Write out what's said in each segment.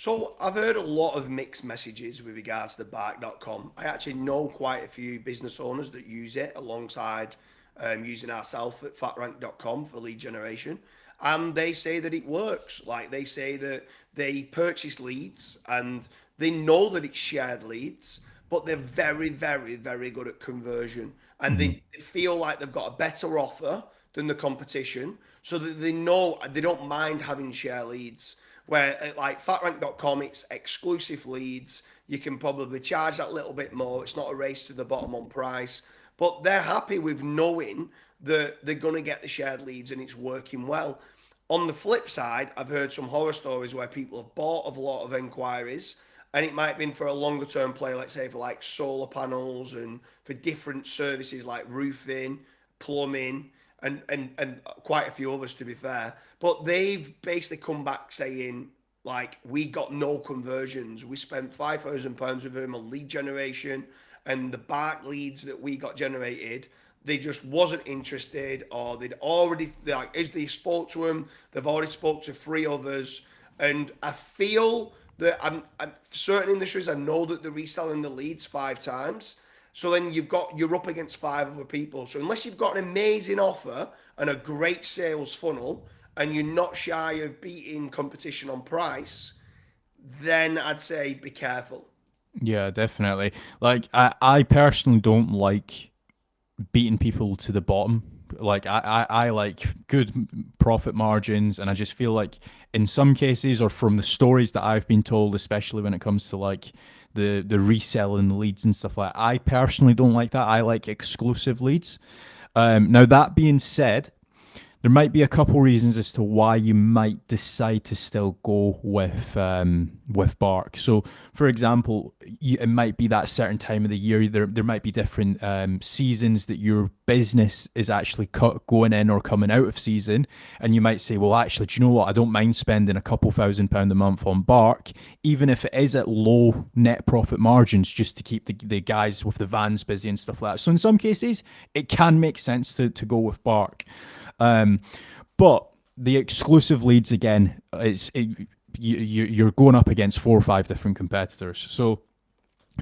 So I've heard a lot of mixed messages with regards to Bark.com. I actually know quite a few business owners that use it alongside using ourselves at fatrank.com for lead generation. And they say that it works. Like they say that they purchase leads and they know that it's shared leads, but they're very, very, very good at conversion. And Hmm. they feel like they've got a better offer than the competition. So that they know they don't mind having share leads where at like fatrank.com it's exclusive leads. You can probably charge that little bit more. It's not a race to the bottom on price, but they're happy with knowing that they're going to get the shared leads and it's working well. On the flip side, I've heard some horror stories where people have bought a lot of inquiries and it might have been for a longer term play, let's say for like solar panels and for different services like roofing, plumbing, and quite a few others to be fair. But they've basically come back saying like we got no conversions. We spent £5,000 with them on lead generation, and the Bark leads that we got generated, they just wasn't interested, or they'd already like as they spoke to them, they've already spoke to three others, and I feel that I'm certain industries I know that they're reselling the leads 5 times. So then you're up against five other people. So unless you've got an amazing offer and a great sales funnel, and you're not shy of beating competition on price, then I'd say be careful. Yeah, definitely. Like I personally don't like beating people to the bottom. Like I like good profit margins, and I just feel like in some cases, or from the stories that I've been told, especially when it comes to like the reselling leads and stuff like that, I personally don't like that. I like exclusive leads. Now that being said, there might be a couple reasons as to why you might decide to still go with Bark. So, for example, it might be that certain time of the year. There might be different seasons that your business is actually going in or coming out of season, and you might say, "Well, actually, do you know what? I don't mind spending a couple £1,000 a month on Bark, even if it is at low net profit margins, just to keep the guys with the vans busy and stuff like that." So, in some cases, it can make sense to go with Bark. Um, but the exclusive leads again, you're going up against 4 or 5 different competitors. So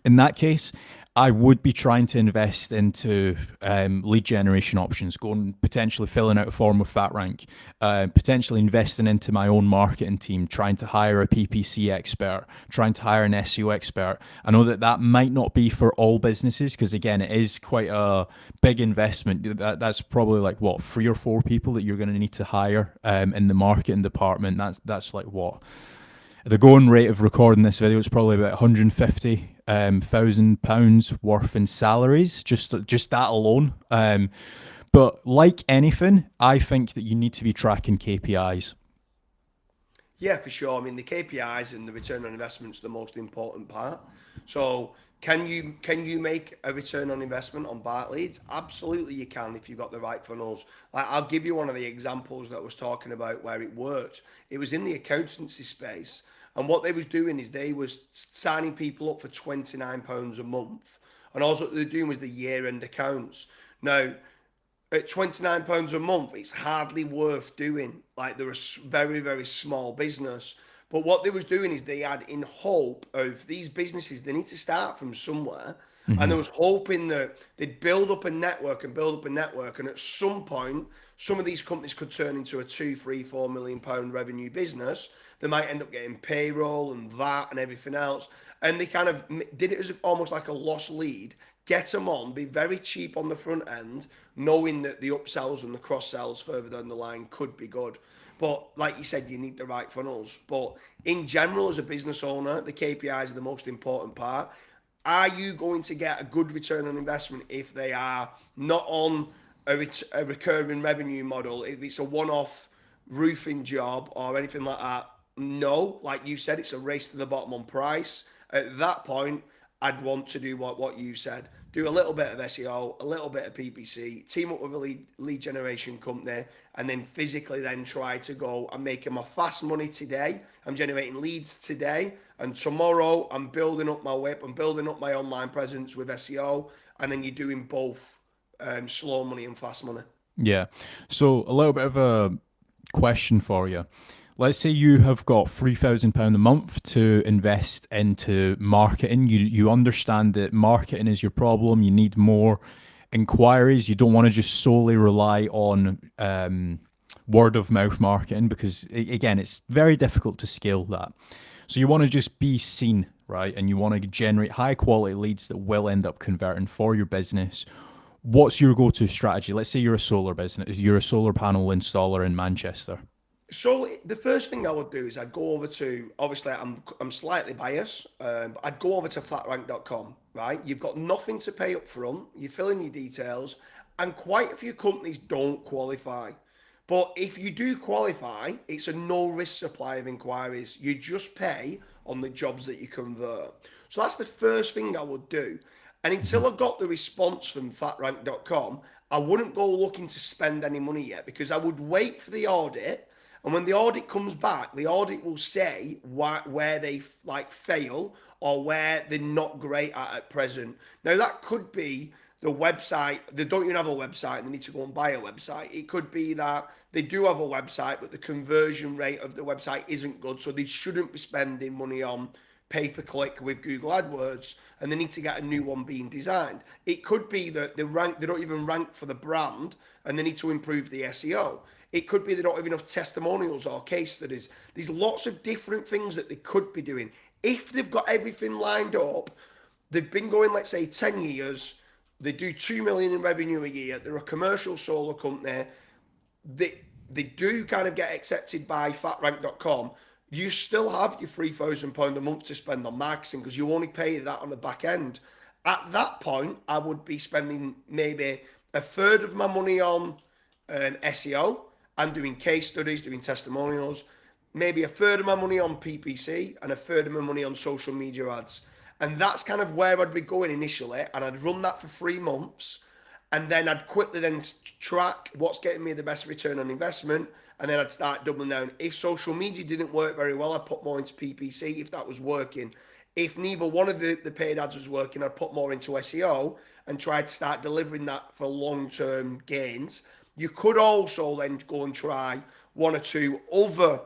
in that case, I would be trying to invest into lead generation options, going potentially filling out a form with FatRank, potentially investing into my own marketing team, trying to hire a PPC expert, trying to hire an SEO expert. I know that that might not be for all businesses because again, it is quite a big investment. That's probably like what 3 or 4 people that you're going to need to hire in the marketing department. That's like what the going rate of recording this video is probably about 150 £1,000 worth in salaries, just that alone. But like anything, I think that you need to be tracking KPIs. Yeah, for sure. I mean, the KPIs and the return on investment's the most important part. So, can you make a return on investment on Bart leads? Absolutely, you can if you've got the right funnels. Like, I'll give you one of the examples that I was talking about where it worked. It was in the accountancy space, and what they was doing is they was signing people up for £29 a month, and all what they're doing was the year-end accounts. Now, at £29 a month, it's hardly worth doing. Like they're a very, very small business. But what they was doing is they had in hope of these businesses, they need to start from somewhere. And Hmm. they was hoping that they'd build up a network and build up a network. And at some point, some of these companies could turn into a two, three, £4 million revenue business. They might end up getting payroll and that and everything else. And they kind of did it as almost like a lost lead, get them on, be very cheap on the front end, knowing that the upsells and the cross sells further down the line could be good. But like you said, you need the right funnels. But in general, as a business owner, the KPIs are the most important part. Are you going to get a good return on investment if they are not on a recurring revenue model? If it's a one-off roofing job or anything like that, no. Like you said, it's a race to the bottom on price. At that point, I'd want to do what you said. Do a little bit of SEO, a little bit of PPC, team up with a lead generation company, and then physically then try to go and make my fast money today. I'm generating leads today, and tomorrow I'm building up my whip, I'm building up my online presence with SEO, and then you're doing both slow money and fast money. Yeah. So a little bit of a question for you. let's say you have got £3,000 a month to invest into marketing. You understand that marketing is your problem. You need more inquiries. You don't want to just solely rely on word of mouth marketing because, again, it's very difficult to scale that. So you want to just be seen, right? And you want to generate high quality leads that will end up converting for your business. What's your go-to strategy? Let's say you're a solar business, you're a solar panel installer in Manchester. So the first thing I would do is I'd go over to, obviously I'm slightly biased, but I'd go over to flatrank.com, right? You've got nothing to pay up front, you fill in your details, and quite a few companies don't qualify. But if you do qualify, it's a no risk supply of inquiries. You just pay on the jobs that you convert. So that's the first thing I would do. And until I got the response from flatrank.com, I wouldn't go looking to spend any money yet because I would wait for the audit. And when the audit comes back, the audit will say where they like fail or where they're not great at present. Now that could be the website, they don't even have a website and they need to go and buy a website. It could be that they do have a website, but the conversion rate of the website isn't good. So they shouldn't be spending money on pay-per-click with Google AdWords and they need to get a new one being designed. It could be that they don't even rank for the brand and they need to improve the SEO. It could be they don't have enough testimonials or case studies. There's lots of different things that they could be doing. If they've got everything lined up, they've been going, let's say 10 years, they do 2 million in revenue a year, they're a commercial solar company, they do kind of get accepted by fatrank.com, you still have your £3,000 a month to spend on marketing because you only pay that on the back end. At that point, I would be spending maybe a third of my money on SEO and doing case studies, doing testimonials, maybe a third of my money on PPC and a third of my money on social media ads. And that's kind of where I'd be going initially. And I'd run that for 3 months. And then I'd quickly then track what's getting me the best return on investment. And then I'd start doubling down. If social media didn't work very well, I'd put more into PPC if that was working. If neither one of the paid ads was working, I'd put more into SEO and try to start delivering that for long-term gains. You could also then go and try 1 or 2 other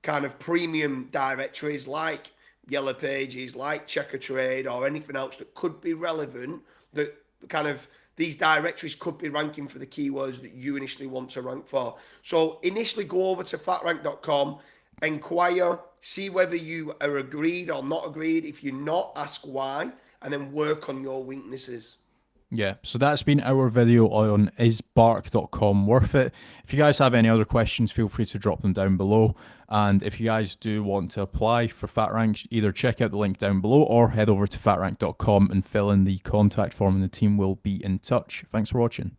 kind of premium directories like Yellow Pages, like Checker Trade or anything else that could be relevant, that kind of these directories could be ranking for the keywords that you initially want to rank for. So initially go over to fatrank.com, inquire, see whether you are agreed or not agreed. If you're not, ask why, and then work on your weaknesses. Yeah, so that's been our video on isbark.com worth it. If you guys have any other questions, feel free to drop them down below. And if you guys do want to apply for FatRank, either check out the link down below or head over to fatrank.com and fill in the contact form and the team will be in touch. Thanks for watching.